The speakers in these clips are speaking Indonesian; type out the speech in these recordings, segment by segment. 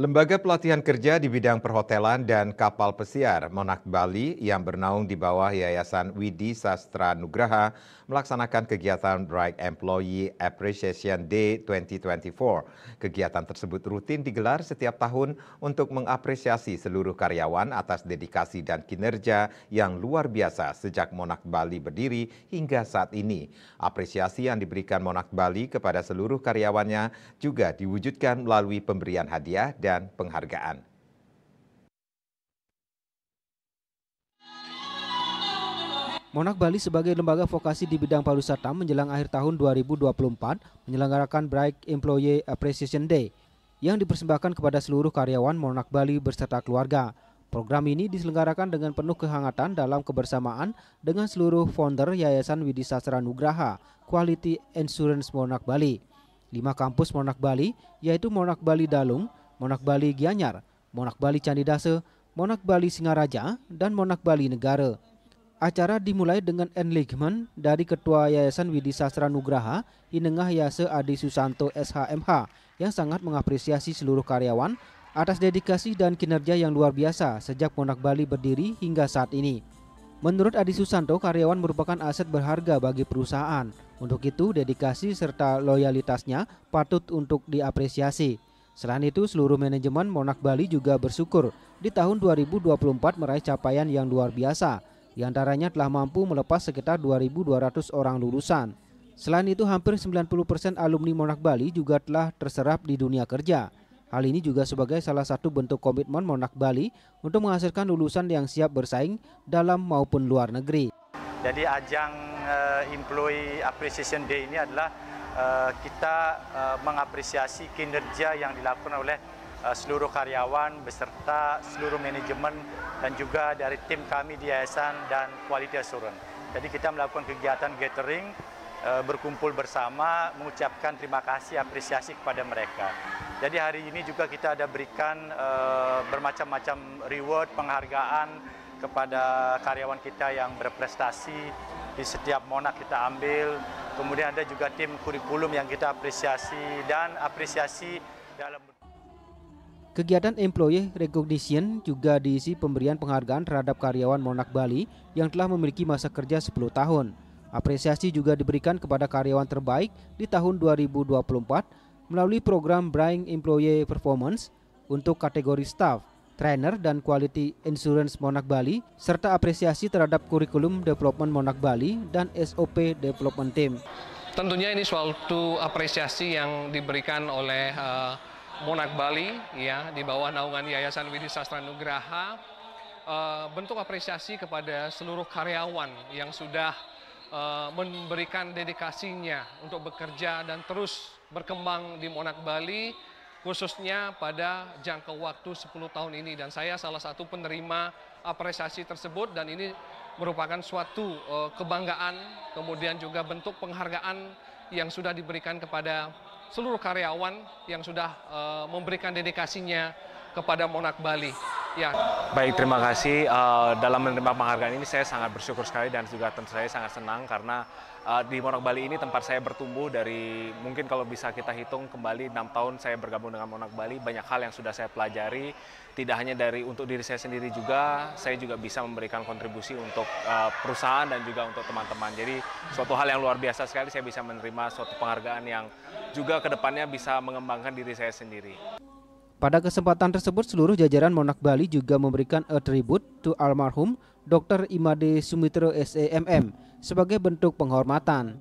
Lembaga pelatihan kerja di bidang perhotelan dan kapal pesiar Monarch Bali yang bernaung di bawah Yayasan Widi Sastra Nugraha melaksanakan kegiatan Bright Employee Appreciation Day 2024. Kegiatan tersebut rutin digelar setiap tahun untuk mengapresiasi seluruh karyawan atas dedikasi dan kinerja yang luar biasa sejak Monarch Bali berdiri hingga saat ini. Apresiasi yang diberikan Monarch Bali kepada seluruh karyawannya juga diwujudkan melalui pemberian hadiah dan penghargaan. Monarch Bali sebagai lembaga vokasi di bidang pariwisata menjelang akhir tahun 2024 menyelenggarakan Bright Employee Appreciation Day yang dipersembahkan kepada seluruh karyawan Monarch Bali beserta keluarga. Program ini diselenggarakan dengan penuh kehangatan dalam kebersamaan dengan seluruh founder Yayasan Widi Sastra Nugraha Quality Insurance Monarch Bali. 5 kampus Monarch Bali yaitu Monarch Bali Dalung, Monarch Bali Gianyar, Monarch Bali Candidase, Monarch Bali Singaraja, dan Monarch Bali Negara. Acara dimulai dengan enlightenment dari Ketua Yayasan Widi Sastra Nugraha, Inengah Yase Adi Susanto SHMH, yang sangat mengapresiasi seluruh karyawan atas dedikasi dan kinerja yang luar biasa sejak Monarch Bali berdiri hingga saat ini. Menurut Adi Susanto, karyawan merupakan aset berharga bagi perusahaan. Untuk itu, dedikasi serta loyalitasnya patut untuk diapresiasi. Selain itu, seluruh manajemen Monarch Bali juga bersyukur di tahun 2024 meraih capaian yang luar biasa. Di antaranya telah mampu melepas sekitar 2.200 orang lulusan. Selain itu, hampir 90% alumni Monarch Bali juga telah terserap di dunia kerja. Hal ini juga sebagai salah satu bentuk komitmen Monarch Bali untuk menghasilkan lulusan yang siap bersaing dalam maupun luar negeri. Jadi ajang Employee Appreciation Day ini adalah kita mengapresiasi kinerja yang dilakukan oleh seluruh karyawan beserta seluruh manajemen dan juga dari tim kami di Yayasan dan Quality Assurance. Jadi kita melakukan kegiatan gathering, berkumpul bersama, mengucapkan terima kasih, apresiasi kepada mereka. Jadi hari ini juga kita ada berikan bermacam-macam reward, penghargaan kepada karyawan kita yang berprestasi di setiap Monarch kita ambil. Kemudian ada juga tim kurikulum yang kita apresiasi dan apresiasi dalam. Kegiatan Employee Recognition juga diisi pemberian penghargaan terhadap karyawan Monarch Bali yang telah memiliki masa kerja 10 tahun. Apresiasi juga diberikan kepada karyawan terbaik di tahun 2024 melalui program Bright Employee Performance untuk kategori staff, trainer, dan quality insurance Monarch Bali, serta apresiasi terhadap kurikulum development Monarch Bali dan SOP development team. Tentunya ini suatu apresiasi yang diberikan oleh Monarch Bali ya di bawah naungan Yayasan Widi Sastra Nugraha, bentuk apresiasi kepada seluruh karyawan yang sudah memberikan dedikasinya untuk bekerja dan terus berkembang di Monarch Bali, khususnya pada jangka waktu 10 tahun ini. Dan saya salah satu penerima apresiasi tersebut, dan ini merupakan suatu kebanggaan, kemudian juga bentuk penghargaan yang sudah diberikan kepada seluruh karyawan yang sudah memberikan dedikasinya kepada Monarch Bali. Ya. Baik, terima kasih. Dalam menerima penghargaan ini saya sangat bersyukur sekali dan juga tentu saya sangat senang karena di Monarch Bali ini tempat saya bertumbuh dari mungkin kalau bisa kita hitung kembali 6 tahun saya bergabung dengan Monarch Bali, banyak hal yang sudah saya pelajari, tidak hanya untuk diri saya sendiri juga, saya juga bisa memberikan kontribusi untuk perusahaan dan juga untuk teman-teman. Jadi suatu hal yang luar biasa sekali saya bisa menerima suatu penghargaan yang juga kedepannya bisa mengembangkan diri saya sendiri. Pada kesempatan tersebut, seluruh jajaran Monarch Bali juga memberikan a tribute to almarhum Dr. Imade Sumitro SEMM sebagai bentuk penghormatan.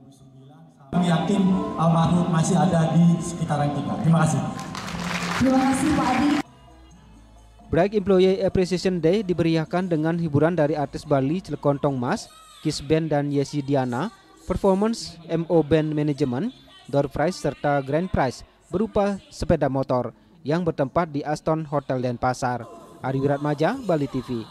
Kami yakin almarhum masih ada di sekitaran kita. Terima kasih. Terima kasih Pak Adi. Bright Employee Appreciation Day diberiakan dengan hiburan dari artis Bali Celekontong Mas, Kiss Band dan Yesi Diana, performance MO Band Management, door prize serta grand prize berupa sepeda motor yang bertempat di Aston Hotel Denpasar. Ari Wiratmaja, Bali TV.